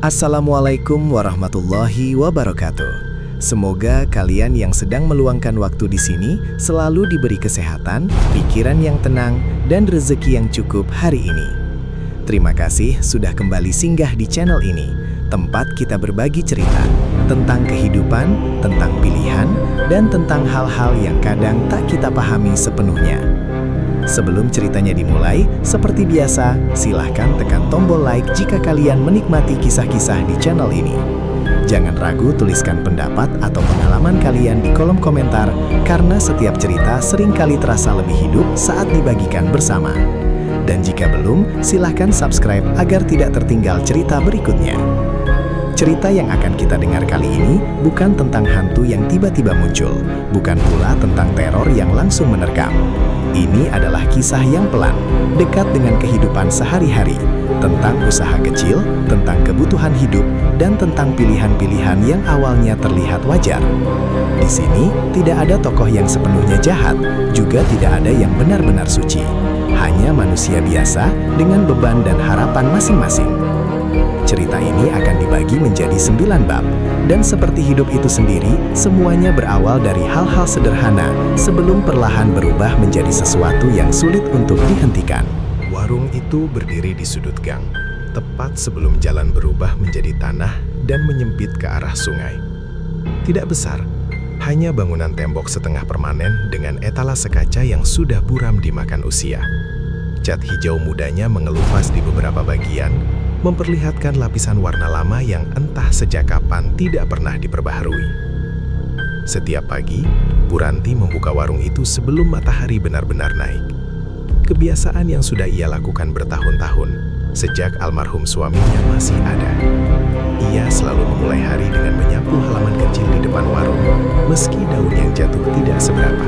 Assalamualaikum warahmatullahi wabarakatuh. Semoga kalian yang sedang meluangkan waktu di sini selalu diberi kesehatan, pikiran yang tenang, dan rezeki yang cukup hari ini. Terima kasih sudah kembali singgah di channel ini, tempat kita berbagi cerita tentang kehidupan, tentang pilihan, dan tentang hal-hal yang kadang tak kita pahami sepenuhnya. Sebelum ceritanya dimulai, seperti biasa, silahkan tekan tombol like jika kalian menikmati kisah-kisah di channel ini. Jangan ragu tuliskan pendapat atau pengalaman kalian di kolom komentar, karena setiap cerita seringkali terasa lebih hidup saat dibagikan bersama. Dan jika belum, silahkan subscribe agar tidak tertinggal cerita berikutnya. Cerita yang akan kita dengar kali ini bukan tentang hantu yang tiba-tiba muncul, bukan pula tentang teror yang langsung menerkam. Ini adalah kisah yang pelan, dekat dengan kehidupan sehari-hari, tentang usaha kecil, tentang kebutuhan hidup, dan tentang pilihan-pilihan yang awalnya terlihat wajar. Di sini, tidak ada tokoh yang sepenuhnya jahat, juga tidak ada yang benar-benar suci. Hanya manusia biasa dengan beban dan harapan masing-masing. Cerita ini akan dibagi menjadi 9 bab, dan seperti hidup itu sendiri, semuanya berawal dari hal-hal sederhana sebelum perlahan berubah menjadi sesuatu yang sulit untuk dihentikan. Warung itu berdiri di sudut gang, tepat sebelum jalan berubah menjadi tanah dan menyempit ke arah sungai. Tidak besar, hanya bangunan tembok setengah permanen dengan etalase kaca yang sudah buram dimakan usia. Cat hijau mudanya mengelupas di beberapa bagian, memperlihatkan lapisan warna lama yang entah sejak kapan tidak pernah diperbaharui. Setiap pagi, Bu Ranti membuka warung itu sebelum matahari benar-benar naik. Kebiasaan yang sudah ia lakukan bertahun-tahun, sejak almarhum suaminya masih ada. Ia selalu memulai hari dengan menyapu halaman kecil di depan warung, meski daun yang jatuh tidak seberapa.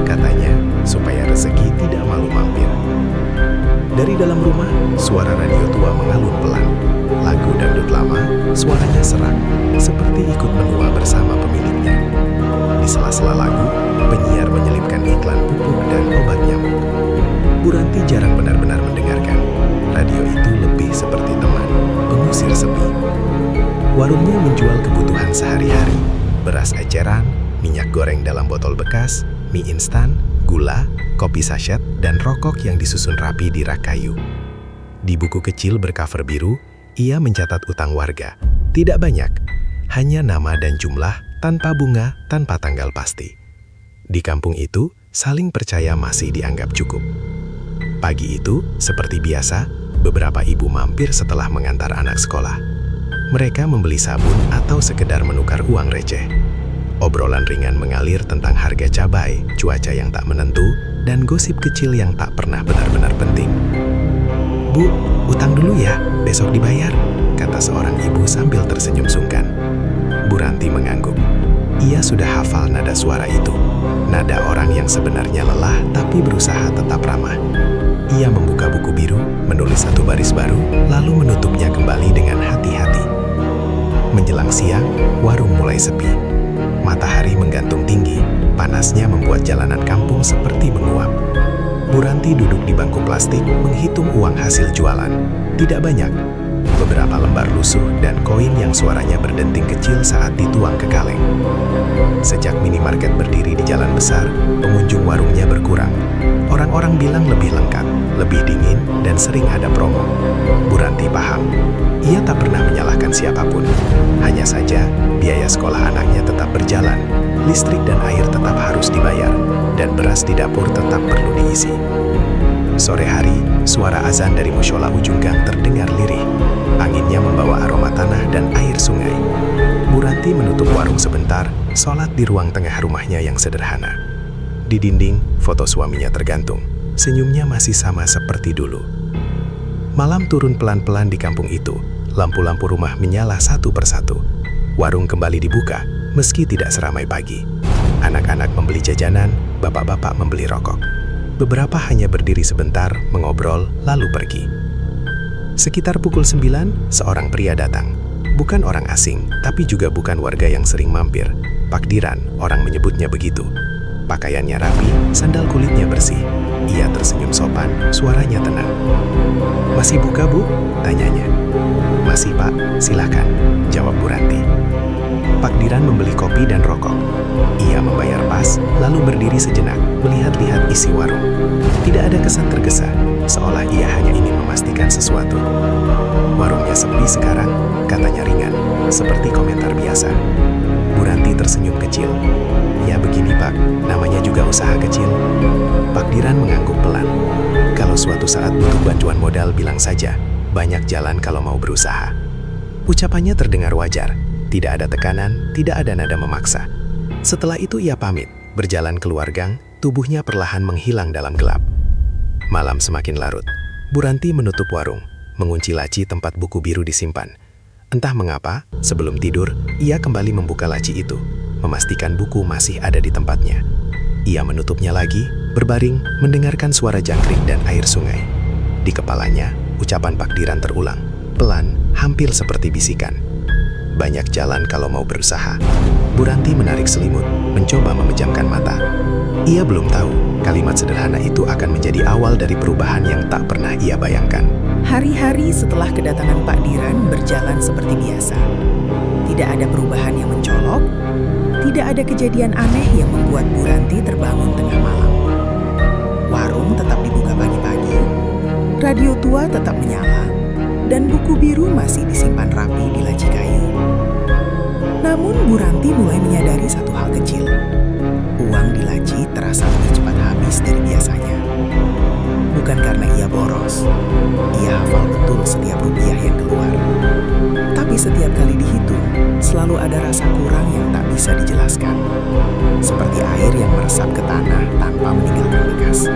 Katanya, supaya rezeki tidak malu mampir. Dari dalam rumah, suara radio tua mengalun pelan. Lagu dangdut lama, suaranya serak, seperti ikut menua bersama pemiliknya. Di sela-sela lagu, penyiar menyelipkan iklan pupuk dan obat nyamuk. Bu Ranti jarang benar-benar mendengarkan. Radio itu lebih seperti teman, pengusir sepi. Warungnya menjual kebutuhan sehari-hari, beras eceran, minyak goreng dalam botol bekas, mie instan, gula, kopi sachet, dan rokok yang disusun rapi di rak kayu. Di buku kecil bercover biru, ia mencatat utang warga. Tidak banyak, hanya nama dan jumlah, tanpa bunga, tanpa tanggal pasti. Di kampung itu, saling percaya masih dianggap cukup. Pagi itu, seperti biasa, beberapa ibu mampir setelah mengantar anak sekolah. Mereka membeli sabun atau sekedar menukar uang receh. Obrolan ringan mengalir tentang harga cabai, cuaca yang tak menentu, dan gosip kecil yang tak pernah benar-benar penting. "Bu, utang dulu ya, besok dibayar," kata seorang ibu sambil tersenyum sungkan. Bu Ranti mengangguk. Ia sudah hafal nada suara itu. Nada orang yang sebenarnya lelah tapi berusaha tetap ramah. Ia membuka buku biru, menulis satu baris baru, lalu menutupnya kembali dengan hati-hati. Menjelang siang, warung mulai sepi. Matahari menggantung tinggi, panasnya membuat jalanan kampung seperti menguap. Bu Ranti duduk di bangku plastik menghitung uang hasil jualan. Tidak banyak, beberapa lembar lusuh dan koin yang suaranya berdenting kecil saat dituang ke kaleng. Sejak minimarket berdiri di jalan besar, pengunjung warungnya berkurang. Orang-orang bilang lebih lengkap, lebih dingin, dan sering ada promo. Bu Ranti paham, ia tak pernah menyalahkan siapapun. Hanya saja, biaya sekolah anaknya tetap berjalan, listrik dan air tetap harus dibayar, dan beras di dapur tetap perlu diisi. Sore hari, suara azan dari mushola ujung gang terdengar lirih. Anginnya membawa aroma tanah dan air sungai. Bu Ranti menutup warung sebentar, sholat di ruang tengah rumahnya yang sederhana. Di dinding, foto suaminya tergantung. Senyumnya masih sama seperti dulu. Malam turun pelan-pelan di kampung itu. Lampu-lampu rumah menyala satu persatu. Warung kembali dibuka, meski tidak seramai pagi. Anak-anak membeli jajanan, bapak-bapak membeli rokok. Beberapa hanya berdiri sebentar, mengobrol, lalu pergi. Sekitar pukul 9, seorang pria datang. Bukan orang asing, tapi juga bukan warga yang sering mampir. Pakdiran, orang menyebutnya begitu. Pakaiannya rapi, sandal kulitnya bersih. Ia tersenyum sopan, suaranya tenang. "Masih buka, Bu?" tanyanya. "Masih, Pak. Silakan," jawab Bu Ranti. Pak Diran membeli kopi dan rokok. Ia membayar pas, lalu berdiri sejenak, melihat-lihat isi warung. Tidak ada kesan tergesa, seolah ia hanya ingin memastikan sesuatu. "Warungnya sepi sekarang," katanya ringan, seperti komentar biasa. Bu Ranti tersenyum kecil. "Ya begini, Pak, namanya juga usaha kecil." Pak Diran mengangguk pelan. "Kalau suatu saat butuh bantuan modal, bilang saja. Banyak jalan kalau mau berusaha." Ucapannya terdengar wajar. Tidak ada tekanan, tidak ada nada memaksa. Setelah itu ia pamit, berjalan keluar gang, tubuhnya perlahan menghilang dalam gelap. Malam semakin larut. Bu Ranti menutup warung, mengunci laci tempat buku biru disimpan. Entah mengapa, sebelum tidur, ia kembali membuka laci itu, memastikan buku masih ada di tempatnya. Ia menutupnya lagi, berbaring, mendengarkan suara jangkrik dan air sungai. Di kepalanya, ucapan Pak Diran terulang, pelan, hampir seperti bisikan. Banyak jalan kalau mau berusaha. Bu Ranti menarik selimut, mencoba memejamkan mata. Ia belum tahu, kalimat sederhana itu akan menjadi awal dari perubahan yang tak pernah ia bayangkan. Hari-hari setelah kedatangan Pak Diran berjalan seperti biasa. Tidak ada perubahan yang mencolok, tidak ada kejadian aneh yang membuat Bu Ranti terbangun tengah malam. Warung tetap dibuka pagi-pagi, radio tua tetap menyala, dan buku biru masih disimpan rapi di laci kayu. Namun Bu Ranti mulai menyadari satu hal kecil. Uang di laci terasa lebih cepat habis dari biasanya. Bukan karena ia boros, ia hafal betul setiap rupiah yang keluar. Tapi setiap kali dihitung, selalu ada rasa kurang yang tak bisa dijelaskan. Seperti air yang meresap ke tanah tanpa meninggalkan bekas.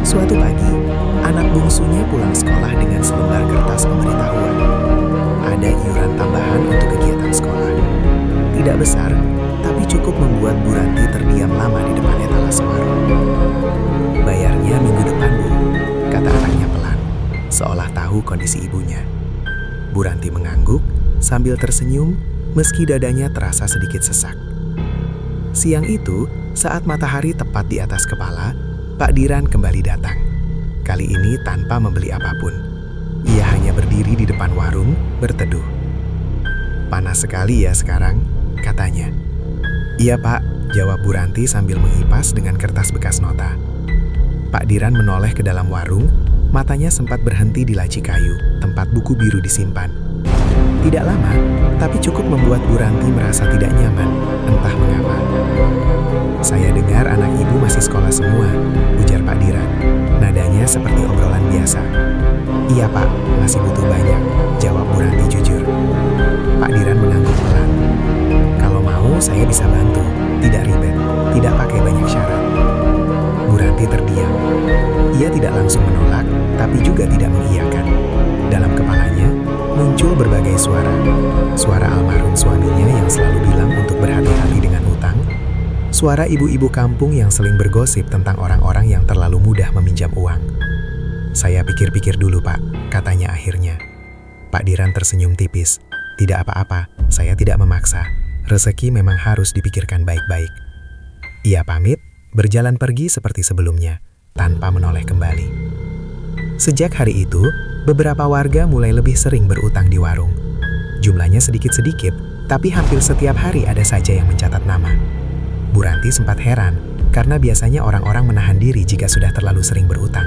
Suatu pagi, anak bungsunya pulang sekolah dengan selembar kertas pemberitahuan. Ada iuran tambahan untuk kegiatan sekolah. Tidak besar, tapi cukup membuat Bu Ranti terdiam lama di depan etalase warung. "Bayarnya minggu depan, Bu," kata anaknya pelan, seolah tahu kondisi ibunya. Bu Ranti mengangguk sambil tersenyum meski dadanya terasa sedikit sesak. Siang itu, saat matahari tepat di atas kepala, Pak Diran kembali datang. Kali ini tanpa membeli apapun. Ia hanya berdiri di depan warung, berteduh. "Panas sekali ya sekarang," katanya. "Iya, Pak," jawab Bu Ranti sambil mengipas dengan kertas bekas nota. Pak Diran menoleh ke dalam warung, matanya sempat berhenti di laci kayu, tempat buku biru disimpan. Tidak lama, tapi cukup membuat Bu Ranti merasa tidak nyaman, entah mengapa. "Saya dengar anak ibu masih sekolah semua," ujar Pak Diran. Nadanya seperti obrolan biasa. "Iya, Pak, masih butuh banyak," jawab Bu Ranti jujur. Pak Diran mengangguk pelan. "Kalau mau, saya bisa bantu. Tidak ribet, tidak pakai banyak syarat." Bu Ranti terdiam. Ia tidak langsung menolak, tapi juga tidak mengiyakan. Dalam kepalanya, muncul berbagai suara. Suara almarhum suaminya yang selalu bilang untuk berhati-hati dengan utang. Suara ibu-ibu kampung yang sering bergosip tentang orang-orang yang terlalu mudah meminjam uang. "Saya pikir-pikir dulu, Pak," katanya akhirnya. Pak Diran tersenyum tipis. "Tidak apa-apa, saya tidak memaksa. Rezeki memang harus dipikirkan baik-baik." Ia pamit, berjalan pergi seperti sebelumnya, tanpa menoleh kembali. Sejak hari itu, beberapa warga mulai lebih sering berutang di warung. Jumlahnya sedikit-sedikit, tapi hampir setiap hari ada saja yang mencatat nama. Bu Ranti sempat heran, karena biasanya orang-orang menahan diri jika sudah terlalu sering berutang.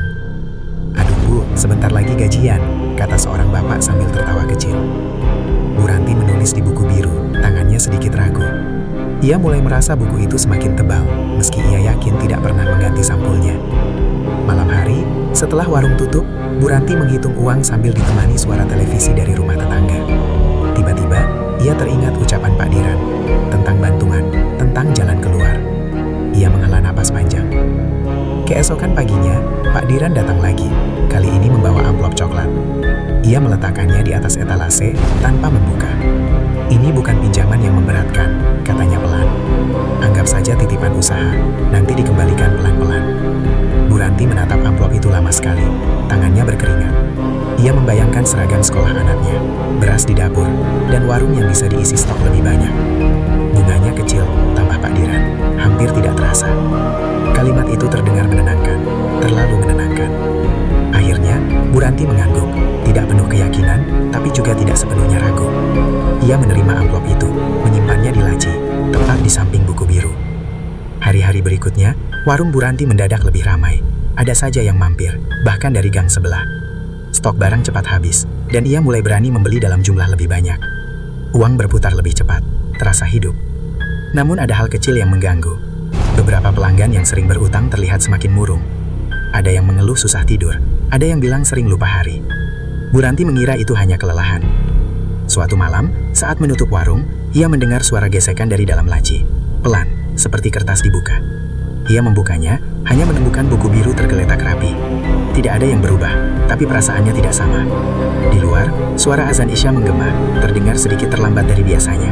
"Aduh Bu, sebentar lagi gajian," kata seorang bapak sambil tertawa kecil. Bu Ranti menulis di buku biru, tangannya sedikit ragu. Ia mulai merasa buku itu semakin tebal, meski ia yakin tidak pernah mengganti sampulnya. Malam hari, setelah warung tutup, Bu Ranti menghitung uang sambil ditemani suara televisi dari rumah tetangga. Tiba-tiba, ia teringat ucapan Pak Diran, tentang bantuan, tentang jalan keluar. Ia menghela napas panjang. Keesokan paginya, Pak Diran datang lagi, kali ini membawa amplop coklat. Ia meletakkannya di atas etalase tanpa membuka. "Ini bukan pinjaman yang memberatkan," katanya pelan. "Anggap saja titipan usaha, nanti dikembalikan pelan-pelan." Bu Ranti menatap amplop itu lama sekali, tangannya berkeringat. Ia membayangkan seragam sekolah anaknya, beras di dapur, dan warung yang bisa diisi stok lebih banyak. Bunganya kecil, tambah Pak Diran, hampir tidak terasa. Kalimat itu terdengar menenangkan, terlalu menenangkan. Akhirnya, Bu Ranti mengangguk, tidak penuh keyakinan, tapi juga tidak sepenuhnya ragu. Ia menerima amplop itu, menyimpannya di laci, tepat di samping buku biru. Hari-hari berikutnya, warung Bu Ranti mendadak lebih ramai. Ada saja yang mampir, bahkan dari gang sebelah. Stok barang cepat habis, dan ia mulai berani membeli dalam jumlah lebih banyak. Uang berputar lebih cepat, terasa hidup. Namun ada hal kecil yang mengganggu. Beberapa pelanggan yang sering berutang terlihat semakin murung. Ada yang mengeluh susah tidur, ada yang bilang sering lupa hari. Bu Ranti mengira itu hanya kelelahan. Suatu malam, saat menutup warung, ia mendengar suara gesekan dari dalam laci. Pelan, seperti kertas dibuka. Ia membukanya, hanya menemukan buku biru tergeletak rapi. Tidak ada yang berubah, tapi perasaannya tidak sama. Di luar, suara azan Isya menggema, terdengar sedikit terlambat dari biasanya.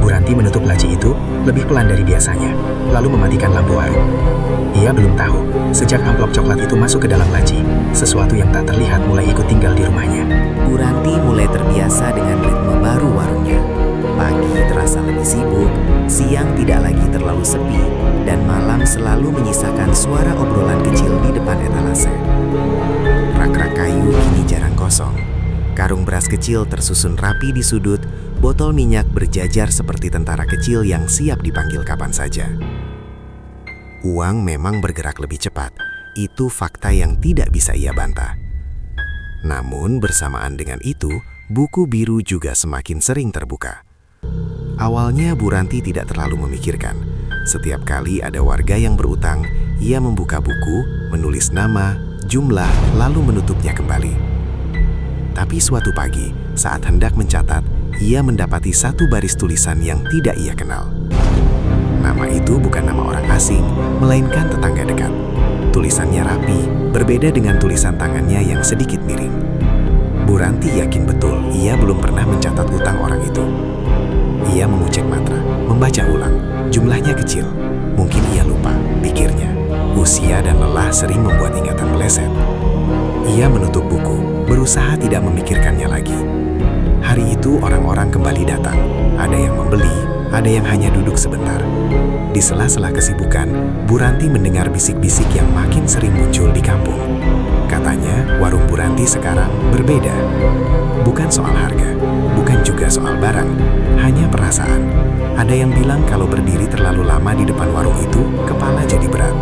Bu Ranti menutup laci itu lebih pelan dari biasanya, lalu mematikan lampu warung. Ia belum tahu, sejak amplop coklat itu masuk ke dalam laci, sesuatu yang tak terlihat mulai ikut tinggal di rumahnya. Bu Ranti mulai terbiasa dengan ritme baru warungnya. Pagi terasa lebih sibuk, siang tidak lagi terlalu sepi, dan malam selalu menyisakan suara obrolan kecil di depan etalase. Rak-rak kayu kini jarang kosong. Karung beras kecil tersusun rapi di sudut, botol minyak berjajar seperti tentara kecil yang siap dipanggil kapan saja. Uang memang bergerak lebih cepat, itu fakta yang tidak bisa ia bantah. Namun bersamaan dengan itu, buku biru juga semakin sering terbuka. Awalnya Bu Ranti tidak terlalu memikirkan. Setiap kali ada warga yang berutang, ia membuka buku, menulis nama, jumlah, lalu menutupnya kembali. Tapi suatu pagi, saat hendak mencatat, ia mendapati satu baris tulisan yang tidak ia kenal. Nama itu bukan nama orang asing, melainkan tetangga dekat. Tulisannya rapi, berbeda dengan tulisan tangannya yang sedikit miring. Bu Ranti yakin betul ia belum pernah mencatat utang orang itu. Ia mengucek mantra, membaca ulang. Jumlahnya kecil, mungkin ia lupa, pikirnya. Usia dan lelah sering membuat ingatan meleset. Ia menutup buku, berusaha tidak memikirkannya lagi. Hari itu orang-orang kembali datang. Ada yang membeli, ada yang hanya duduk sebentar. Di sela-sela kesibukan, Bu Ranti mendengar bisik-bisik yang makin sering muncul di kampung. Katanya, warung Bu Ranti sekarang berbeda. Bukan soal harga, bukan juga soal barang, hanya perasaan. Ada yang bilang kalau berdiri terlalu lama di depan warung itu, kepala jadi berat.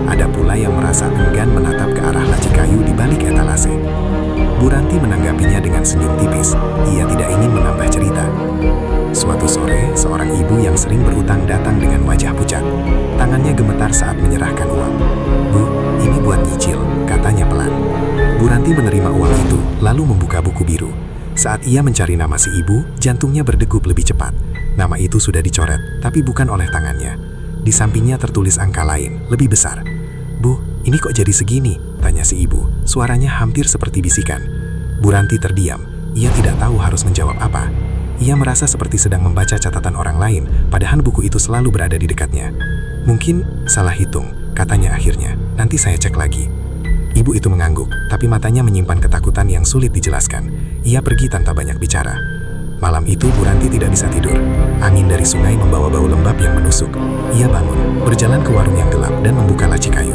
Ada pula yang merasa enggan menatap ke arah laci kayu di balik etalase. Bu Ranti menanggapinya dengan senyum tipis. Ia tidak ingin menambah cerita. Suatu sore, seorang ibu yang sering berutang datang dengan wajah pucat. Tangannya gemetar saat menyerahkan uang. "Bu, ini buat nyicil," katanya pelan. Bu Ranti menerima uang itu, lalu membuka buku biru. Saat ia mencari nama si ibu, jantungnya berdegup lebih cepat. Nama itu sudah dicoret, tapi bukan oleh tangannya. Di sampingnya tertulis angka lain, lebih besar. "Bu, ini kok jadi segini?" tanya si ibu. Suaranya hampir seperti bisikan. Bu Ranti terdiam. Ia tidak tahu harus menjawab apa. Ia merasa seperti sedang membaca catatan orang lain, padahal buku itu selalu berada di dekatnya. "Mungkin salah hitung," katanya akhirnya. "Nanti saya cek lagi." Ibu itu mengangguk, tapi matanya menyimpan ketakutan yang sulit dijelaskan. Ia pergi tanpa banyak bicara. Malam itu Bu Ranti tidak bisa tidur. Angin dari sungai membawa bau lembab yang menusuk. Ia bangun, berjalan ke warung yang gelap dan membuka laci kayu.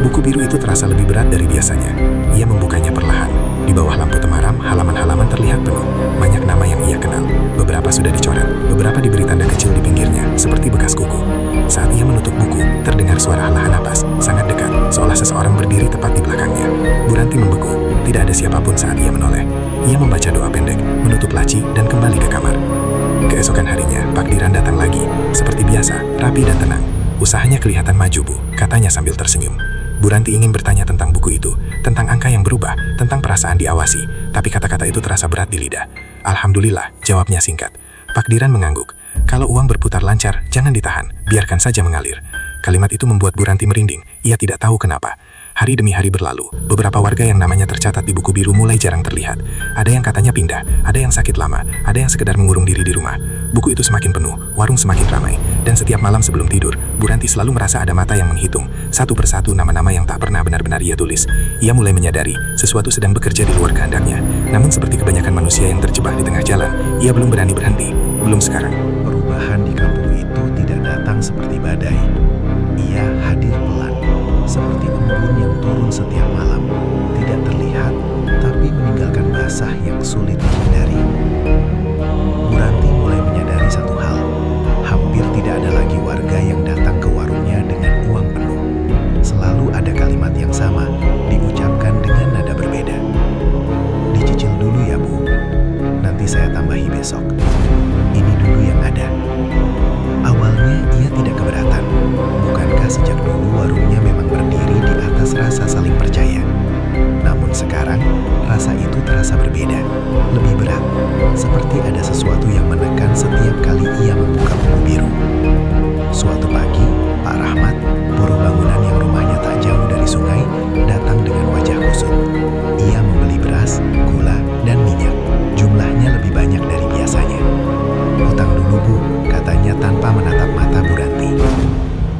Buku biru itu terasa lebih berat dari biasanya. Ia membukanya perlahan. Di bawah lampu temaram, halaman-halaman terlihat penuh. Banyak nama yang ia kenal. Beberapa sudah dicoret, beberapa diberi tanda kecil di pinggirnya, seperti bekas kuku. Saat ia menutup buku, terdengar suara hela napas, sangat dekat, seolah seseorang berdiri tepat di belakangnya. Bu Ranti membeku, tidak ada siapapun saat ia menoleh. Ia membaca doa pendek, menutup laci, dan kembali ke kamar. Keesokan harinya, Pak Diran datang lagi. Seperti biasa, rapi dan tenang. "Usahanya kelihatan maju, Bu," katanya sambil tersenyum. Bu Ranti ingin bertanya tentang buku itu, tentang angka yang berubah, tentang perasaan diawasi, tapi kata-kata itu terasa berat di lidah. "Alhamdulillah," jawabnya singkat. Pak Diran mengangguk. "Kalau uang berputar lancar, jangan ditahan, biarkan saja mengalir." Kalimat itu membuat Bu Ranti merinding. Ia tidak tahu kenapa. Hari demi hari berlalu, beberapa warga yang namanya tercatat di buku biru mulai jarang terlihat. Ada yang katanya pindah, ada yang sakit lama, ada yang sekedar mengurung diri di rumah. Buku itu semakin penuh, warung semakin ramai, dan setiap malam sebelum tidur, Bu Ranti selalu merasa ada mata yang menghitung, satu persatu nama-nama yang tak pernah benar-benar ia tulis. Ia mulai menyadari sesuatu sedang bekerja di luar kehendaknya. Namun seperti kebanyakan manusia yang terjebak di tengah jalan, ia belum berani berhenti. Belum sekarang. Perubahan di kampung itu tidak datang seperti badai. Ia hadir pelan, seperti embun yang turun setiap malam. Tidak terlihat, tapi meninggalkan basah yang sulit dihindari. Bu Ranti mulai menyadari satu hal. Hampir tidak ada lagi warga yang datang ke warungnya dengan uang penuh. Selalu ada kalimat yang sama, diucapkan dengan nada berbeda. Dicicil dulu ya Bu, nanti saya tambahi besok. Ini dulu yang ada. Awalnya ia tidak keberatan. Bukankah sejak dulu warungnya memang berdiri di atas rasa saling percaya? Namun sekarang, rasa itu terasa berbeda, lebih berat. Seperti ada sesuatu yang menekan setiap kali ia membuka buku biru. Suatu pagi, Pak Rahmat, buruh bangunan yang rumahnya tak jauh dari sungai, datang dengan wajah kusut. Ia membeli beras, gula, dan minyak. Jumlahnya lebih banyak dari biasanya. "Utang dulu Bu," katanya tanpa menatap mata Bu Ranti.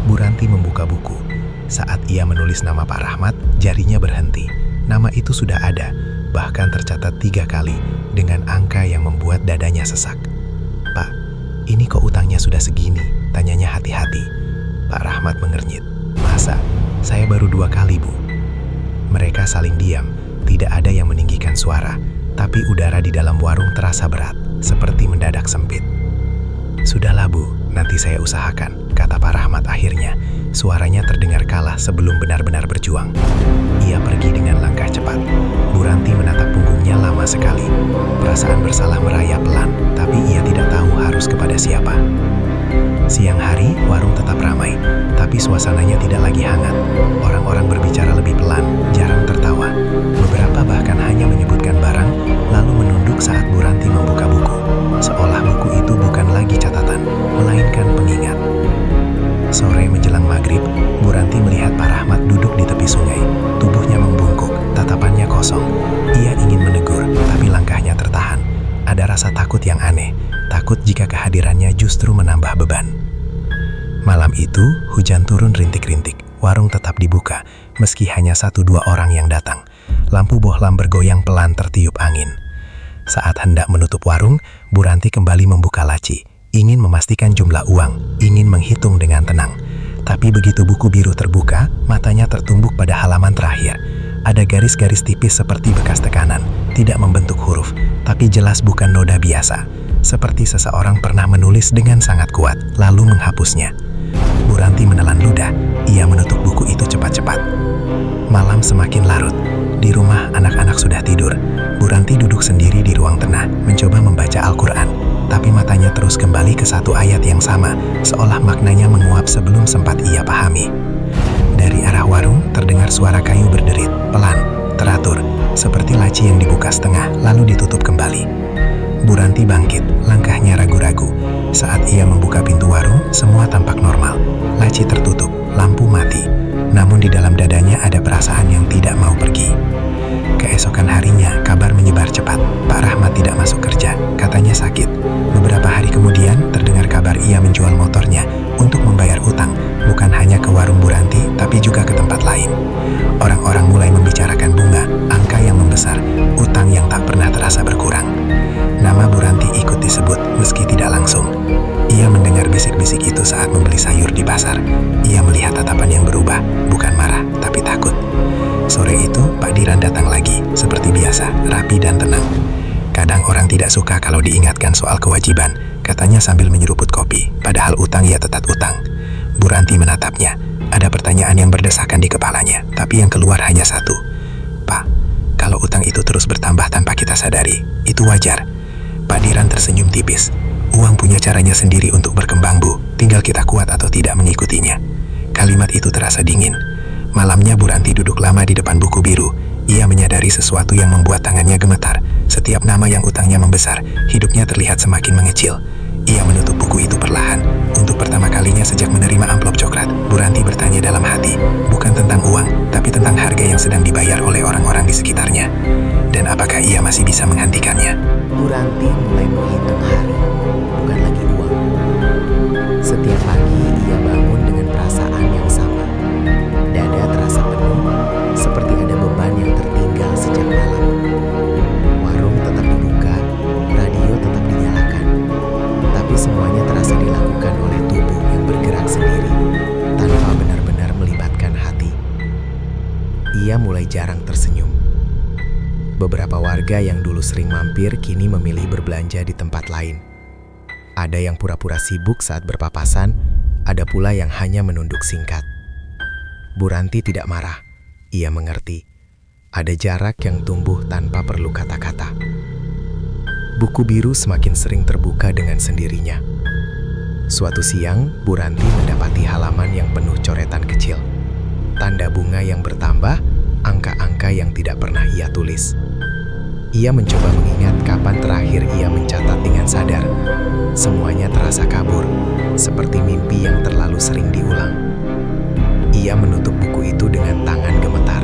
Bu Ranti membuka buku. Saat ia menulis nama Pak Rahmat, jarinya berhenti. Nama itu sudah ada, bahkan tercatat 3 kali, dengan angka yang membuat dadanya sesak. "Pak, ini kok utangnya sudah segini?" tanyanya hati-hati. Pak Rahmat mengernyit. "Masa? Saya baru 2 kali Bu." Mereka saling diam, tidak ada yang meninggikan suara, tapi udara di dalam warung terasa berat, seperti mendadak sempit. "Sudahlah Bu, nanti saya usahakan," kata Pak Rahmat akhirnya. Suaranya terdengar kalah sebelum benar-benar berjuang. Ia pergi dengan langkah cepat. Bu Ranti menatap punggungnya lama sekali. Perasaan bersalah merayap pelan, tapi ia tidak tahu harus kepada siapa. Siang hari, warung tetap ramai, tapi suasananya tidak lagi hangat. Orang-orang berbicara lebih pelan, jarang tertawa. Beberapa bahkan hanya menyebutkan barang, lalu menunduk saat Bu Ranti membuka buku. Seolah buku itu bukan lagi catatan, melainkan pengingat. Sore menjelang maghrib, Bu Ranti melihat Pak Rahmat duduk di tepi sungai. Tubuhnya membungkuk, tatapannya kosong. Ia ingin menegur, tapi langkahnya tertahan. Ada rasa takut yang aneh, takut jika kehadirannya justru menambah beban. Malam itu, hujan turun rintik-rintik. Warung tetap dibuka, meski hanya 1-2 orang yang datang. Lampu bohlam bergoyang pelan tertiup angin. Saat hendak menutup warung, Bu Ranti kembali membuka laci. Ingin memastikan jumlah uang, ingin menghitung dengan tenang. Tapi begitu buku biru terbuka, matanya tertumbuk pada halaman terakhir. Ada garis-garis tipis seperti bekas tekanan, tidak membentuk huruf, tapi jelas bukan noda biasa. Seperti seseorang pernah menulis dengan sangat kuat, lalu menghapusnya. Bu Ranti menelan ludah, ia menutup buku itu cepat-cepat. Malam semakin larut. Di rumah, anak-anak sudah tidur. Bu Ranti duduk sendiri di ruang tengah, mencoba membaca Al-Quran. Tapi matanya terus kembali ke satu ayat yang sama, seolah maknanya menguap sebelum sempat ia pahami. Dari arah warung, terdengar suara kayu berderit, pelan, teratur, seperti laci yang dibuka setengah, lalu ditutup kembali. Bu Ranti bangkit, langkahnya ragu-ragu. Saat ia membuka pintu warung, semua tampak normal. Laci tertutup, lampu mati. Namun di dalam dadanya ada perasaan yang tidak mau pergi. Keesokan harinya, kabar menyebar cepat. Pak Rahmat tidak masuk kerja, katanya sakit. Beberapa hari kemudian, terdengar kabar ia menjual motornya untuk membayar utang, bukan hanya ke warung Bu Ranti, tapi juga ke tempat lain. Orang-orang mulai membicarakan bunga, angka yang membesar, utang yang tak pernah terasa berkurang. Nama Bu Ranti ikut disebut, meski tidak langsung. Ia mendengar bisik-bisik itu saat membeli sayur di pasar. Ia melihat tatapan yang berubah, bukan marah, tapi takut. Sore itu, Pak Diran datang lagi, seperti biasa, rapi dan tenang. Kadang orang tidak suka kalau diingatkan soal kewajiban, katanya sambil menyeruput kopi, padahal utang ia tetap utang. Bu Ranti menatapnya, ada pertanyaan yang berdesakan di kepalanya, tapi yang keluar hanya satu. "Pak, kalau utang itu terus bertambah tanpa kita sadari, itu wajar?" Pak Diran tersenyum tipis. "Uang punya caranya sendiri untuk berkembang Bu, tinggal kita kuat atau tidak mengikutinya." Kalimat itu terasa dingin. Malamnya Bu Ranti duduk lama di depan buku biru. Ia menyadari sesuatu yang membuat tangannya gemetar. Setiap nama yang utangnya membesar, hidupnya terlihat semakin mengecil. Ia menutup buku itu perlahan. Untuk pertama kalinya sejak menerima amplop coklat, Bu Ranti bertanya dalam hati, bukan tentang uang, tapi tentang harga yang sedang dibayar oleh orang-orang di sekitarnya. Dan apakah ia masih bisa menghentikannya? Bu Ranti mulai menghitung hari, bukan lagi uang. Setiap pagi ia bangun dengan perasaan yang sama. Dada terasa penuh, seperti ada beban yang tertinggal sejak malam. Warung tetap dibuka, radio tetap dinyalakan. Tapi semuanya terasa dilakukan oleh tubuh yang bergerak sendiri, tanpa benar-benar melibatkan hati. Ia mulai jarang tersenyum. Beberapa warga yang dulu sering mampir kini memilih berbelanja di tempat lain. Ada yang pura-pura sibuk saat berpapasan, ada pula yang hanya menunduk singkat. Bu Ranti tidak marah. Ia mengerti. Ada jarak yang tumbuh tanpa perlu kata-kata. Buku biru semakin sering terbuka dengan sendirinya. Suatu siang, Bu Ranti mendapati halaman yang penuh coretan kecil. Tanda bunga yang bertambah, angka-angka yang tidak pernah ia tulis. Ia mencoba mengingat kapan terakhir ia mencatat dengan sadar. Semuanya terasa kabur, seperti mimpi yang terlalu sering diulang. Ia menutup buku itu dengan tangan gemetar.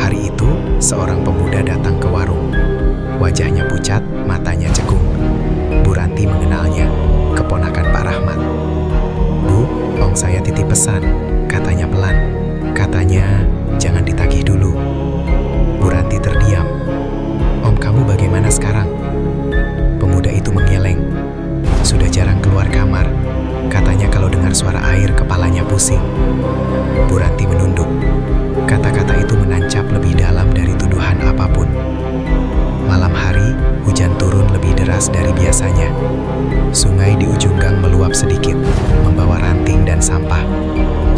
Hari itu, seorang pemuda datang ke warung. Wajahnya pucat, matanya cekung. Bu Ranti mengenalnya, keponakan Pak Rahmat. "Bu, om saya titip pesan," katanya pelan. Katanya, "Jangan ditagih dulu." Bu Ranti terdiam. "Om, kamu bagaimana sekarang?" Pemuda itu menggeleng. Sudah jarang keluar kamar. Katanya kalau dengar suara air, kepalanya pusing. Bu Ranti menunduk. Kata-kata itu menancap lebih dalam dari tuduhan apapun. Malam hari, hujan turun lebih deras dari biasanya. Sungai di ujung gang meluap sedikit, membawa ranting dan sampah.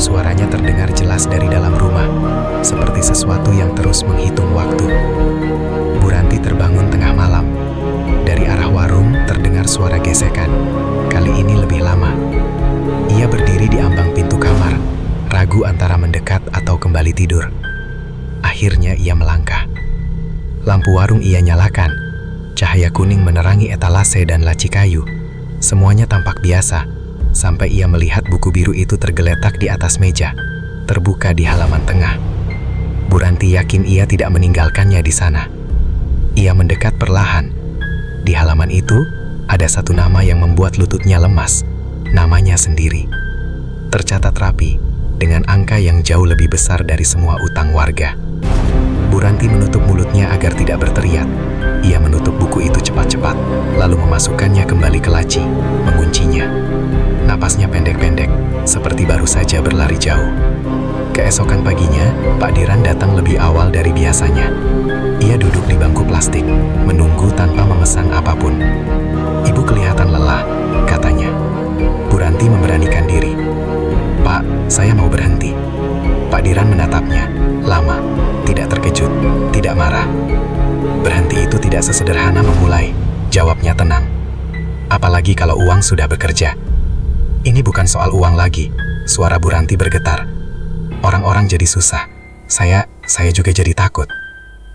Suaranya terdengar jelas dari dalam rumah, seperti sesuatu yang terus menghitung waktu. Bu Ranti terbangun tengah malam. Dari arah warung terdengar suara gesekan. Kali ini lebih lama. Ia berdiri di ambang pintu kamar, ragu antara mendekat atau kembali tidur. Akhirnya ia melangkah. Lampu warung ia nyalakan. Cahaya kuning menerangi etalase dan laci kayu. Semuanya tampak biasa, sampai ia melihat buku biru itu tergeletak di atas meja, terbuka di halaman tengah. Bu Ranti yakin ia tidak meninggalkannya di sana. Ia mendekat perlahan. Di halaman itu, ada satu nama yang membuat lututnya lemas. Namanya sendiri. Tercatat rapi, dengan angka yang jauh lebih besar dari semua utang warga. Bu Ranti menutup mulutnya agar tidak berteriak. Ia menutup buku itu cepat-cepat, lalu memasukkannya kembali ke laci, menguncinya. Napasnya pendek-pendek, seperti baru saja berlari jauh. Keesokan paginya, Pak Diran datang lebih awal dari biasanya. Ia duduk di bangku plastik, menunggu tanpa memesan apapun. "Ibu kelihatan lelah," katanya. Bu Ranti memberanikan diri. "Pak, saya mau berhenti." Pak Diran menatapnya, lama, tidak terkejut, tidak marah. "Berhenti itu tidak sesederhana memulai," jawabnya tenang. "Apalagi kalau uang sudah bekerja." "Ini bukan soal uang lagi," suara Bu Ranti bergetar. "Orang-orang jadi susah. Saya juga jadi takut."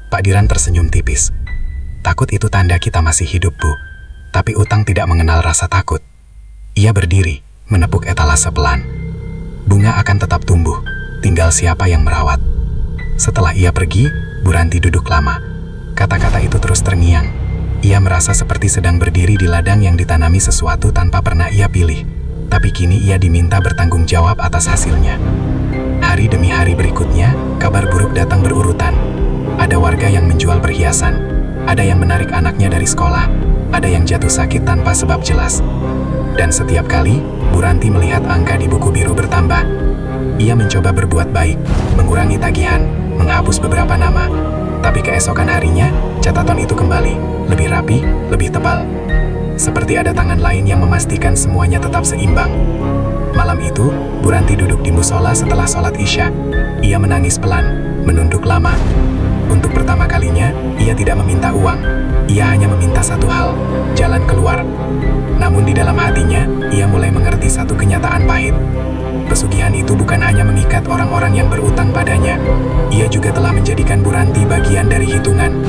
Pak Diran tersenyum tipis. "Takut itu tanda kita masih hidup, Bu. Tapi utang tidak mengenal rasa takut." Ia berdiri, menepuk etalase pelan. "Bunga akan tetap tumbuh, tinggal siapa yang merawat." Setelah ia pergi, Bu Ranti duduk lama. Kata-kata itu terus terngiang. Ia merasa seperti sedang berdiri di ladang yang ditanami sesuatu tanpa pernah ia pilih. Tapi kini ia diminta bertanggung jawab atas hasilnya. Hari demi hari berikutnya, kabar buruk datang berurutan. Ada warga yang menjual perhiasan, ada yang menarik anaknya dari sekolah, ada yang jatuh sakit tanpa sebab jelas. Dan setiap kali, Bu Ranti melihat angka di buku biru bertambah. Ia mencoba berbuat baik, mengurangi tagihan, menghapus beberapa nama. Tapi keesokan harinya, catatan itu kembali, lebih rapi, lebih tebal. Seperti ada tangan lain yang memastikan semuanya tetap seimbang. Malam itu, Bu Ranti duduk di musola setelah sholat Isya. Ia menangis pelan, menunduk lama. Untuk pertama kalinya, ia tidak meminta uang. Ia hanya meminta satu hal, jalan keluar. Namun di dalam hatinya, ia mulai mengerti satu kenyataan pahit. Pesugihan itu bukan hanya mengikat orang-orang yang berutang padanya. Ia juga telah menjadikan Bu Ranti bagian dari hitungan.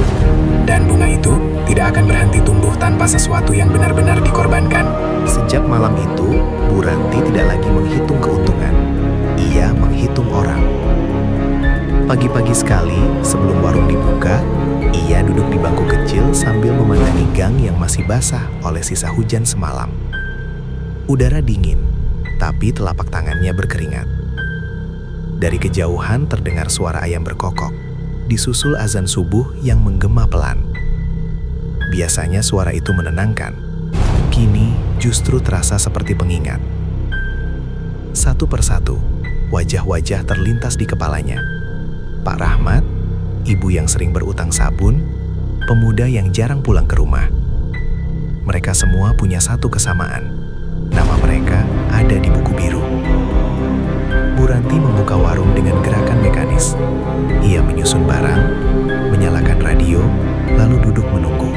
Dan bunga itu tidak akan berhenti tumbuh tanpa sesuatu yang benar-benar dikorbankan. Sejak malam itu, Bu Ranti tidak lagi menghitung keuntungan. Ia menghitung orang. Pagi-pagi sekali, sebelum warung dibuka, ia duduk di bangku kecil sambil memandangi gang yang masih basah oleh sisa hujan semalam. Udara dingin, tapi telapak tangannya berkeringat. Dari kejauhan terdengar suara ayam berkokok, disusul azan subuh yang menggema pelan. Biasanya suara itu menenangkan, kini justru terasa seperti pengingat. Satu persatu, wajah-wajah terlintas di kepalanya. Pak Rahmat, ibu yang sering berutang sabun, pemuda yang jarang pulang ke rumah. Mereka semua punya satu kesamaan. Nama mereka ada di buku biru. Bu Ranti membuka warung dengan gerakan mekanis. Ia menyusun barang, menyalakan radio, lalu duduk menunggu.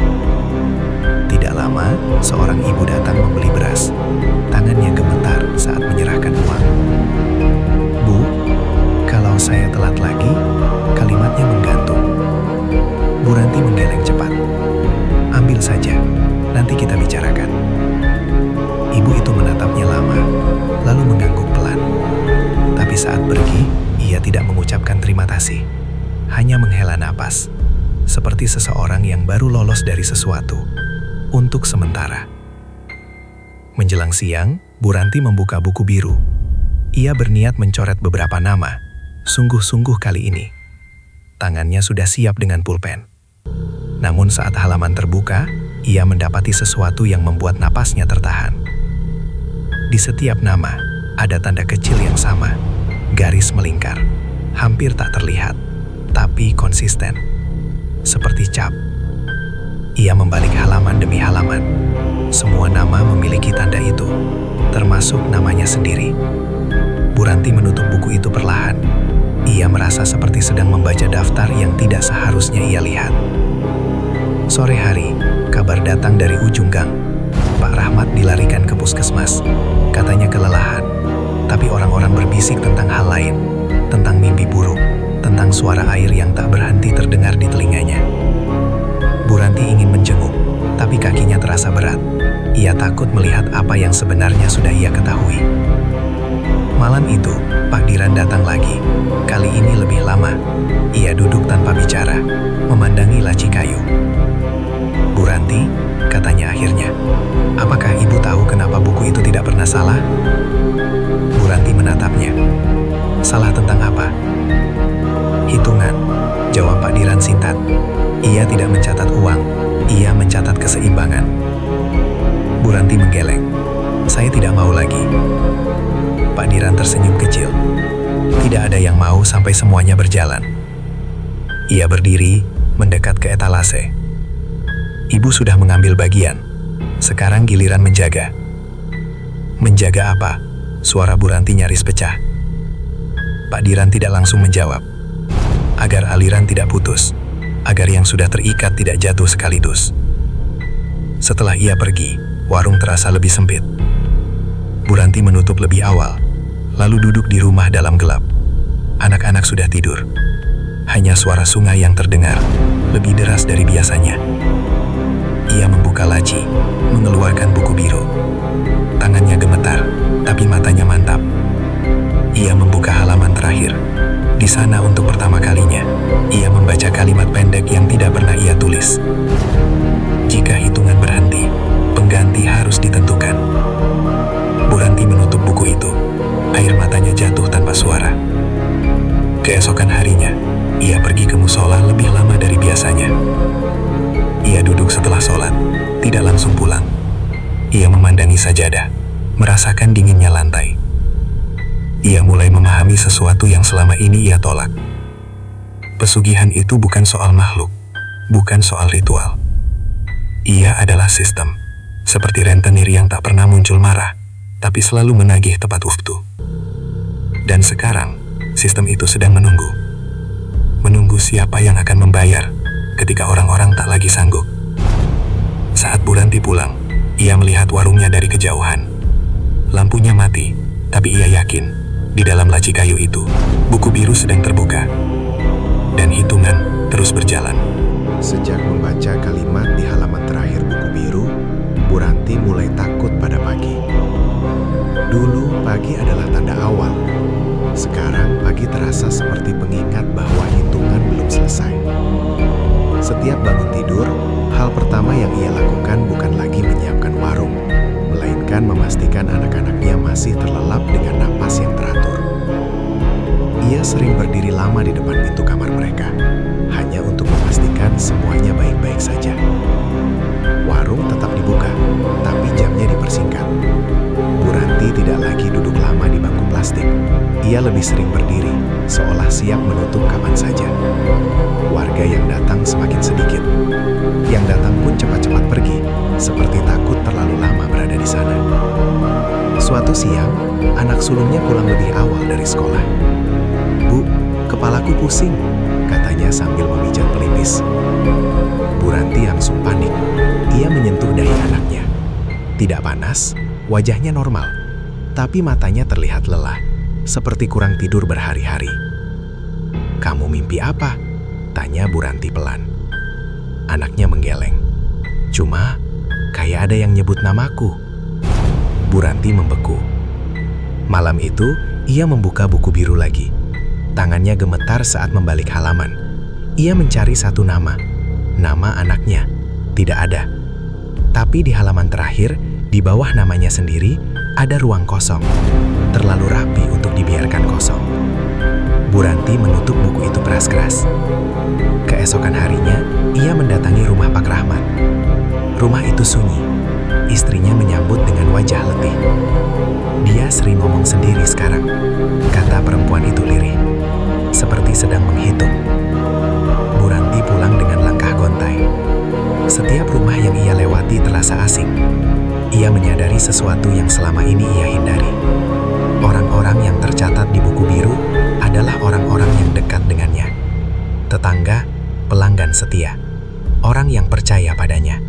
Tidak lama, seorang ibu datang membeli beras. Tangannya gemetar saat menyerahkan uang. "Bu, kalau saya telat lagi," kalimatnya menggantung. Bu Ranti menggeleng cepat. "Ambil saja, nanti kita bicarakan." Ibu itu menatapnya lama, lalu mengangguk pelan. Tapi saat pergi, ia tidak mengucapkan terima kasih. Hanya menghela napas, seperti seseorang yang baru lolos dari sesuatu, untuk sementara. Menjelang siang, Bu Ranti membuka buku biru. Ia berniat mencoret beberapa nama, sungguh-sungguh kali ini. Tangannya sudah siap dengan pulpen. Namun saat halaman terbuka, ia mendapati sesuatu yang membuat napasnya tertahan. Di setiap nama, ada tanda kecil yang sama, garis melingkar, hampir tak terlihat, tapi konsisten, seperti cap. Ia membalik halaman demi halaman. Semua nama memiliki tanda itu, termasuk namanya sendiri. Bu Ranti menutup buku itu perlahan. Ia merasa seperti sedang membaca daftar yang tidak seharusnya ia lihat. Sore hari, kabar datang dari ujung gang. Pak Rahmat dilarikan ke puskesmas. Katanya kelelahan, tapi orang-orang berbisik tentang hal lain, tentang mimpi buruk, tentang suara air yang tak berhenti terdengar di telinganya. Bu Ranti ingin menjenguk, tapi kakinya terasa berat. Ia takut melihat apa yang sebenarnya sudah ia ketahui. Malam itu, Pak Diran datang lagi. Kali ini lebih lama. Ia duduk tanpa bicara, memandangi laci kayu. "Bu Ranti," katanya akhirnya, "apakah ibu tahu kenapa buku itu tidak pernah salah?" Bu Ranti menatapnya. "Salah tentang apa?" "Hitungan," jawab Pak Diran singkat. "Ia tidak mencatat uang, ia mencatat keseimbangan." Bu Ranti menggeleng. "Saya tidak mau lagi." Pak Diran tersenyum kecil. Tidak ada yang mau sampai semuanya berjalan. Ia berdiri, mendekat ke etalase. "Ibu sudah mengambil bagian. Sekarang giliran menjaga." "Menjaga apa?" Suara Bu Ranti nyaris pecah. Pak Diran tidak langsung menjawab. "Agar aliran tidak putus, agar yang sudah terikat tidak jatuh sekaligus." Setelah ia pergi, warung terasa lebih sempit. Bu Ranti menutup lebih awal, lalu duduk di rumah dalam gelap. Anak-anak sudah tidur. Hanya suara sungai yang terdengar, lebih deras dari biasanya. Ia membuka laci, mengeluarkan buku biru. Tangannya gemetar, tapi matanya mantap. Ia membuka halaman terakhir. Di sana untuk pertama kalinya, ia membaca kalimat pendek yang tidak pernah ia tulis. "Jika hitungan berhenti, pengganti harus ditentukan." Bu Ranti menutup buku itu. Air matanya jatuh tanpa suara. Keesokan harinya, ia pergi ke musola lebih lama dari biasanya. Ia duduk setelah sholat, tidak langsung pulang. Ia memandangi sajadah, merasakan dinginnya lantai. Ia mulai memahami sesuatu yang selama ini ia tolak. Pesugihan itu bukan soal makhluk, bukan soal ritual. Ia adalah sistem, seperti rentenir yang tak pernah muncul marah, tapi selalu menagih tepat waktu. Dan sekarang, sistem itu sedang menunggu. Menunggu siapa yang akan membayar ketika orang-orang tak lagi sanggup. Saat Bu Ranti pulang, ia melihat warungnya dari kejauhan. Lampunya mati, tapi ia yakin di dalam laci kayu itu, buku biru sedang terbuka. Dan hitungan terus berjalan. Sejak membaca kalimat di halaman terakhir buku biru, Bu Ranti mulai takut pada pagi. Dulu pagi adalah tanda awal. Sekarang pagi terasa seperti pengingat bahwa hitungan belum selesai. Setiap bangun tidur, hal pertama yang ia lakukan bukan lagi menyiapkan warung, melainkan memastikan anak-anaknya masih terlelap dengan napas yang teratur. Ia lama di depan pintu kamar mereka, hanya untuk memastikan semuanya baik-baik saja. Warung tetap dibuka, tapi jamnya dipersingkat. Bu Ranti tidak lagi duduk lama di bangku plastik. Ia lebih sering berdiri, seolah siap menutup kapan saja. Warga yang datang semakin sedikit. Yang datang pun cepat-cepat pergi, seperti takut terlalu lama berada di sana. Suatu siang, anak sulungnya pulang lebih awal dari sekolah. "Bu, kepalaku pusing," katanya sambil memijat pelipis. Bu Ranti langsung panik. Ia menyentuh dahi anaknya. Tidak panas, wajahnya normal, tapi matanya terlihat lelah, seperti kurang tidur berhari-hari. "Kamu mimpi apa?" tanya Bu Ranti pelan. Anaknya menggeleng. "Cuma, kayak ada yang nyebut namaku." Bu Ranti membeku. Malam itu, ia membuka buku biru lagi. Tangannya gemetar saat membalik halaman. Ia mencari satu nama anaknya. Tidak ada. Tapi di halaman terakhir, di bawah namanya sendiri, ada ruang kosong. Terlalu rapi untuk dibiarkan kosong. Bu Ranti menutup buku itu keras-keras. Keesokan harinya, ia mendatangi rumah Pak Rahmat. Rumah itu sunyi. Istrinya menyambut dengan wajah letih. "Dia sering ngomong sendiri sekarang," kata perempuan itu lirih, seperti sedang menghitung. Bu Ranti pulang dengan langkah gontai. Setiap rumah yang ia lewati terasa asing. Ia menyadari sesuatu yang selama ini ia hindari. Orang-orang yang tercatat di buku biru adalah orang-orang yang dekat dengannya. Tetangga, pelanggan setia, orang yang percaya padanya.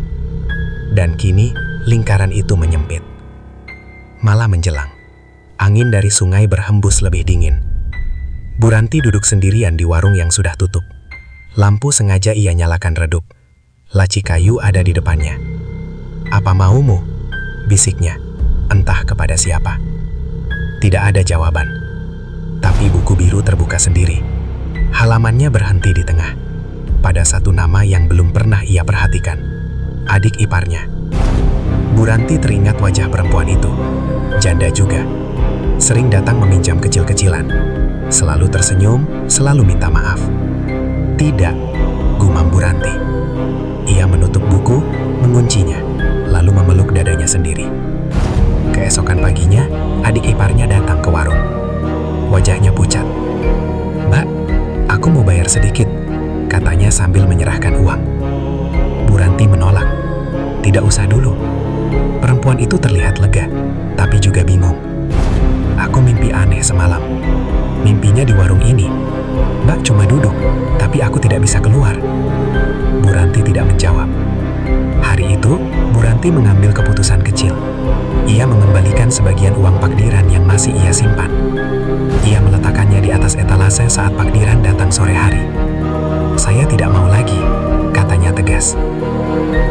Dan kini, lingkaran itu menyempit. Malam menjelang. Angin dari sungai berhembus lebih dingin. Bu Ranti duduk sendirian di warung yang sudah tutup. Lampu sengaja ia nyalakan redup. Laci kayu ada di depannya. "Apa maumu?" bisiknya, entah kepada siapa. Tidak ada jawaban. Tapi buku biru terbuka sendiri. Halamannya berhenti di tengah. Pada satu nama yang belum pernah ia perhatikan. Adik iparnya. Bu Ranti teringat wajah perempuan itu. Janda juga. Sering datang meminjam kecil-kecilan. Selalu tersenyum, selalu minta maaf. "Tidak," gumam Bu Ranti. Ia menutup buku, menguncinya, lalu memeluk dadanya sendiri. Keesokan paginya, adik iparnya datang ke warung. Wajahnya pucat. "Mbak, aku mau bayar sedikit," katanya sambil menyerahkan uang. Bu Ranti menolak. "Tidak usah dulu." Perempuan itu terlihat lega, tapi juga bingung. "Aku mimpi aneh semalam. Mimpinya di warung ini. Mbak cuma duduk, tapi aku tidak bisa keluar." Bu Ranti tidak menjawab. Hari itu, Bu Ranti mengambil keputusan kecil. Ia mengembalikan sebagian uang Pakdiran yang masih ia simpan. Ia meletakkannya di atas etalase saat Pakdiran datang sore hari. "Saya tidak mau lagi," katanya tegas.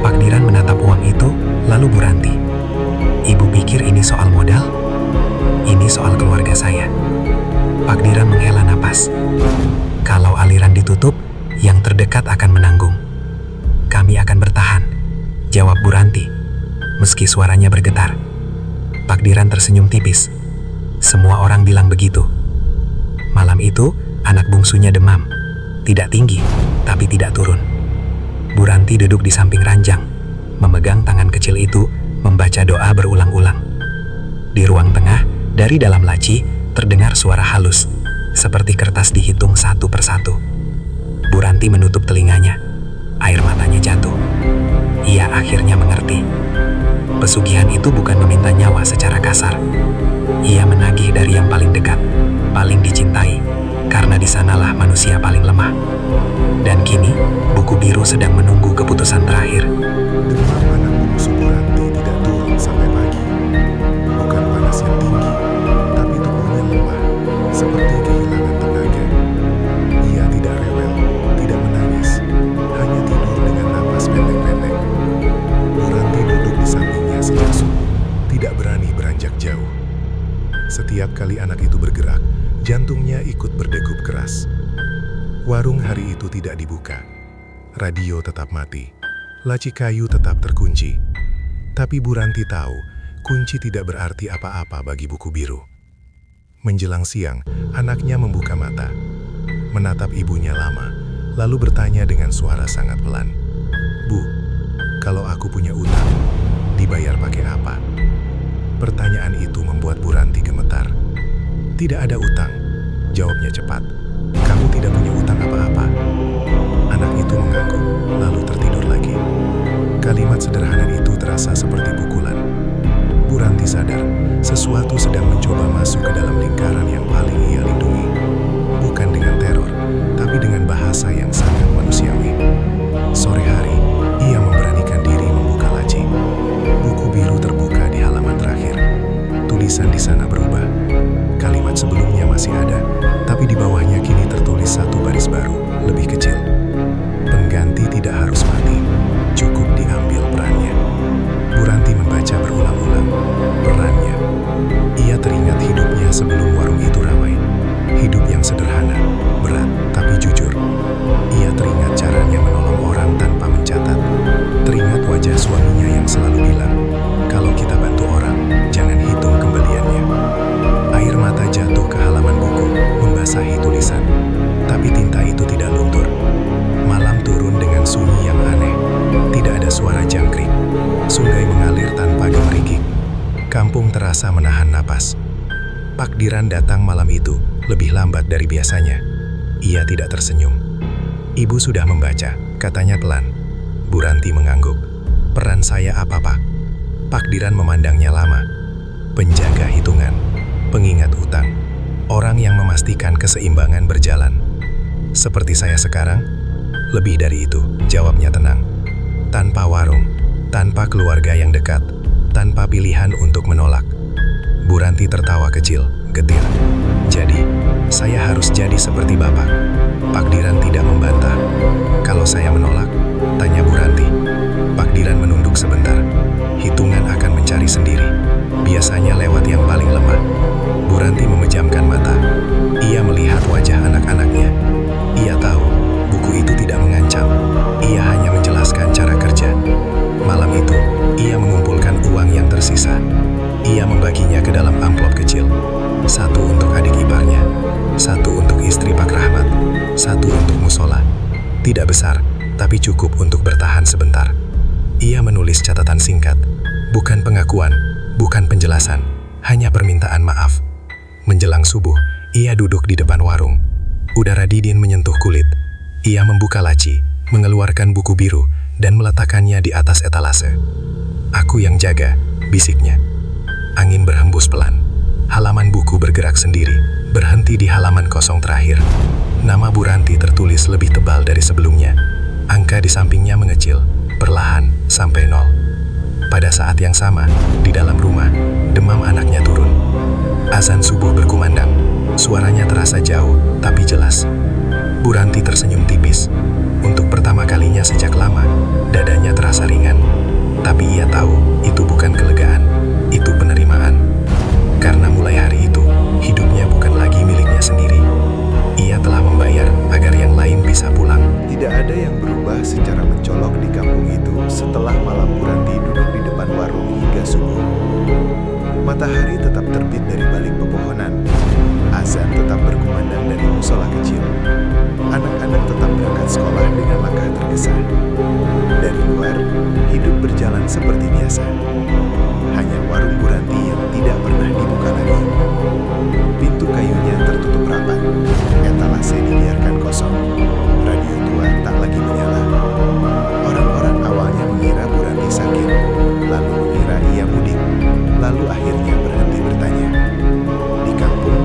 Pakdiran menatap uang itu, lalu Bu Ranti. "Ibu pikir ini soal modal? Ini soal keluarga saya." Pakdiran menghela napas. "Kalau aliran ditutup, yang terdekat akan menanggung. Kami akan bertahan," jawab Bu Ranti, meski suaranya bergetar. Pakdiran tersenyum tipis. Semua orang bilang begitu. Malam itu, anak bungsunya demam. Tidak tinggi, tapi tidak turun. Bu Ranti duduk di samping ranjang, memegang tangan kecil itu, membaca doa berulang-ulang. Di ruang tengah, dari dalam laci, terdengar suara halus, seperti kertas dihitung satu persatu. Bu Ranti menutup telinganya. Air matanya jatuh. Ia akhirnya mengerti. Pesugihan itu bukan meminta nyawa secara kasar. Ia menagih dari yang paling dekat, paling dicintai, karena di sanalah manusia paling lemah. Dan kini, buku biru sedang menunggu keputusan terakhir. Demam anak bungsu Bu Ranti tidak turun sampai pagi. Bukan panas yang tinggi, tapi tubuhnya lemah, seperti kehilangan tenaga. Ia tidak rewel, tidak menangis, hanya tidur dengan napas pendek-pendek. Bu Ranti duduk di sampingnya sejak subuh, tidak berani beranjak jauh. Setiap kali anak itu bergerak, jantungnya ikut berdegup keras. Warung hari itu tidak dibuka. Radio tetap mati. Laci kayu tetap terkunci. Tapi Bu Ranti tahu, kunci tidak berarti apa-apa bagi buku biru. Menjelang siang, anaknya membuka mata. menatap ibunya lama, lalu bertanya dengan suara sangat pelan. "Bu, kalau aku punya utang, dibayar pakai apa?" Pertanyaan itu membuat Bu Ranti gemetar. "Tidak ada utang," jawabnya cepat. "Kamu tidak punya utang apa-apa." Anak itu mengangguk, lalu tertidur lagi. Kalimat sederhana itu terasa seperti pukulan. Bu Ranti sadar, sesuatu sedang mencoba masuk ke dalam lingkaran yang paling ia lindungi. Bukan dengan teror, tapi dengan bahasa yang sangat manusiawi. Sore hari, ia memberanikan diri membuka laci. Buku biru terbuka di halaman terakhir. Tulisan di sana berubah. Kalimat sebelumnya masih ada, tapi di bawahnya kini tertulis satu baris baru, lebih kecil. "Pengganti tidak harus mati, cukup diambil perannya." Bu Ranti membaca berulang-ulang. Perannya. Ia teringat hidupnya sebelum warung itu ramai. Hidup yang sederhana, berat, tapi jujur. Ia teringat caranya menolong orang tanpa mencatat. Teringat wajah suaminya yang selalu bilang, "Kalau kita bantu orang, jangan hitung kembaliannya." Air mata jatuh ke halaman buku, membasahi tulisan. Tapi tinta itu tidak luntur. Malam turun dengan sunyi yang aneh. Tidak ada suara jangkrik. Sungai mengalir tanpa gemerikik. Kampung terasa menahan napas. Pak Diran datang malam itu, lebih lambat dari biasanya. Ia tidak tersenyum. "Ibu sudah membaca," katanya pelan. Bu Ranti mengangguk. "Peran saya apa, Pak?" Pak Diran memandangnya lama. Penjaga hitungan, pengingat utang, orang yang memastikan keseimbangan berjalan. "Seperti saya sekarang?" "Lebih dari itu," jawabnya tenang. "Tanpa warung, tanpa keluarga yang dekat, tanpa pilihan untuk menolak." Bu Ranti tertawa kecil, getir. "Jadi, saya harus jadi seperti Bapak?" Pak Diran tidak membantah. "Kalau saya menolak?" tanya Bu Ranti. Pak Diran menunduk sebentar. "Hitungan akan mencari sendiri, biasanya lewat yang paling lemah." Bu Ranti memejamkan mata. Ia melihat wajah anak-anaknya. Ia tahu, buku itu tidak mengancam. Ia hanya menjelaskan cara kerja. Malam itu, ia mengumpulkan uang yang tersisa. Ia membaginya ke dalam amplop kecil. Satu untuk adik iparnya, satu untuk istri Pak Rahmat, satu untuk musola. Tidak besar, tapi cukup untuk bertahan sebentar. Ia menulis catatan singkat. Bukan pengakuan, bukan penjelasan, hanya permintaan maaf. Menjelang subuh, ia duduk di depan warung. Udara dingin menyentuh kulit. Ia membuka laci, mengeluarkan buku biru, dan meletakkannya di atas etalase. "Aku yang jaga," bisiknya. Angin berhembus pelan. Halaman buku bergerak sendiri, berhenti di halaman kosong terakhir. Nama Bu Ranti tertulis lebih tebal dari sebelumnya. Angka di sampingnya mengecil, perlahan sampai 0. Pada saat yang sama, di dalam rumah, demam anaknya turun. Azan subuh berkumandang. Suaranya terasa jauh, tapi jelas. Bu Ranti tersenyum tipis. Untuk pertama kalinya sejak lama, dadanya terasa ringan. Tapi ia tahu, itu bukan kelegaan, itu penerimaan. Karena mulai hari itu, hidupnya bukan lagi miliknya sendiri. Ia telah membayar agar yang lain bisa pulang. Tidak ada yang berubah secara mencolok di kampung itu setelah malam Bu Ranti duduk di depan warung hingga subuh. Matahari tetap terbit dari balik pepohonan. Azan tetap berkumandang dari musola kecil. Anak-anak tetap berangkat sekolah dengan langkah tergesa. Dari luar, hidup berjalan seperti biasa. Hanya warung Bu Ranti yang tidak pernah dibuka lagi. Pintu kayunya tertutup rapat. Etalase dibiarkan kosong. Radio tua tak lagi menyala. Orang-orang awalnya mengira Bu Ranti sakit, lalu mengira ia mudik, lalu akhirnya berhenti bertanya. Di kampung,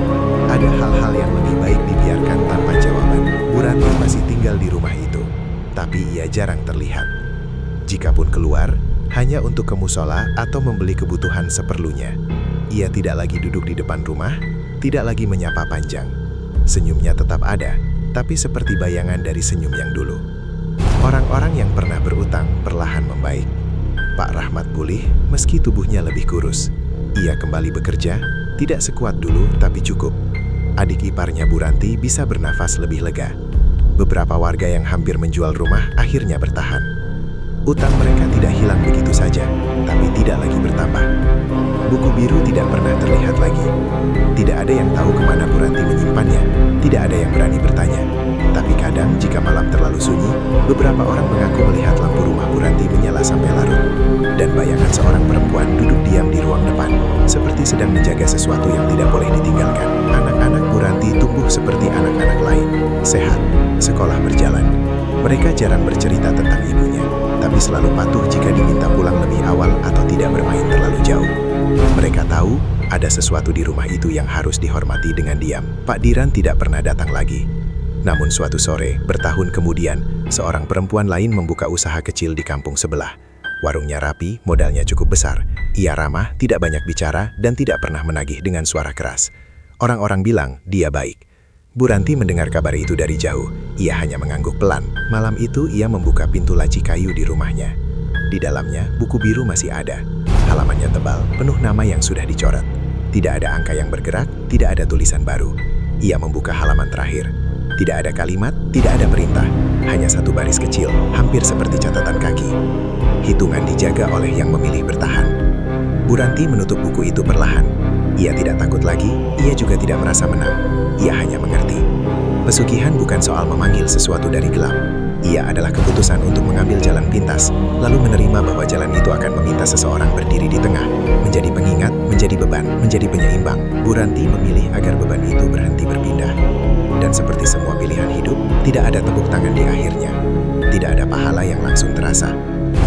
ada hal-hal yang lebih baik dibiarkan tanpa jawaban. Bu Ranti masih tinggal di rumah itu, tapi ia jarang terlihat. Jikapun keluar, hanya untuk ke musola atau membeli kebutuhan seperlunya. Ia tidak lagi duduk di depan rumah, tidak lagi menyapa panjang. Senyumnya tetap ada, tapi seperti bayangan dari senyum yang dulu. Orang-orang yang pernah berutang perlahan membaik. Pak Rahmat pulih meski tubuhnya lebih kurus. Ia kembali bekerja, tidak sekuat dulu tapi cukup. Adik iparnya Bu Ranti bisa bernafas lebih lega. Beberapa warga yang hampir menjual rumah akhirnya bertahan. Utang mereka tidak hilang begitu saja, tapi tidak lagi bertambah. Buku biru tidak pernah terlihat lagi. Tidak ada yang tahu kemana Bu Ranti menyimpannya. Tidak ada yang berani bertanya. Beberapa orang mengaku melihat lampu rumah Bu Ranti menyala sampai larut, dan bayangan seorang perempuan duduk diam di ruang depan, seperti sedang menjaga sesuatu yang tidak boleh ditinggalkan. Anak-anak Bu Ranti tumbuh seperti anak-anak lain, sehat, sekolah berjalan. Mereka jarang bercerita tentang ibunya, tapi selalu patuh jika diminta pulang lebih awal atau tidak bermain terlalu jauh. Mereka tahu ada sesuatu di rumah itu yang harus dihormati dengan diam. Pak Diran tidak pernah datang lagi. Namun suatu sore, bertahun kemudian, seorang perempuan lain membuka usaha kecil di kampung sebelah. Warungnya rapi, modalnya cukup besar. Ia ramah, tidak banyak bicara, dan tidak pernah menagih dengan suara keras. Orang-orang bilang dia baik. Bu Ranti mendengar kabar itu dari jauh. Ia hanya mengangguk pelan. Malam itu ia membuka pintu laci kayu di rumahnya. Di dalamnya, buku biru masih ada. Halamannya tebal, penuh nama yang sudah dicoret. Tidak ada angka yang bergerak, tidak ada tulisan baru. Ia membuka halaman terakhir. Tidak ada kalimat, tidak ada perintah. Hanya satu baris kecil, hampir seperti catatan kaki. Hitungan dijaga oleh yang memilih bertahan. Bu Ranti menutup buku itu perlahan. Ia tidak takut lagi, ia juga tidak merasa menang. Ia hanya mengerti. Pesugihan bukan soal memanggil sesuatu dari gelap. Ia adalah keputusan untuk mengambil jalan pintas, lalu menerima bahwa jalan itu akan meminta seseorang berdiri di tengah, menjadi pengingat, menjadi beban, menjadi penyeimbang. Bu Ranti memilih agar beban itu berhenti berpindah. Dan seperti semua pilihan hidup, tidak ada tepuk tangan di akhirnya. Tidak ada pahala yang langsung terasa.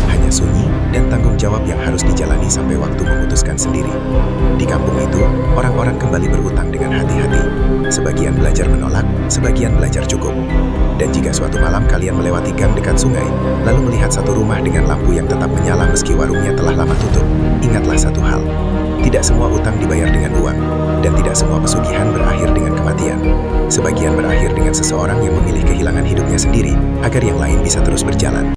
Hanya sunyi dan tanggung jawab yang harus dijalani sampai waktu memutuskan sendiri. Di kampung itu, orang-orang kembali berhutang dengan hati-hati. Sebagian belajar menolak, sebagian belajar cukup. Dan jika suatu malam kalian melewati gang dekat sungai, lalu melihat satu rumah dengan lampu yang tetap menyala meski warungnya telah lama tutup, ingatlah satu hal. Tidak semua utang dibayar dengan uang, dan tidak semua pesugihan berakhir dengan kematian. Sebagian berakhir dengan seseorang yang memilih kehilangan hidupnya sendiri, agar yang lain bisa terus berjalan.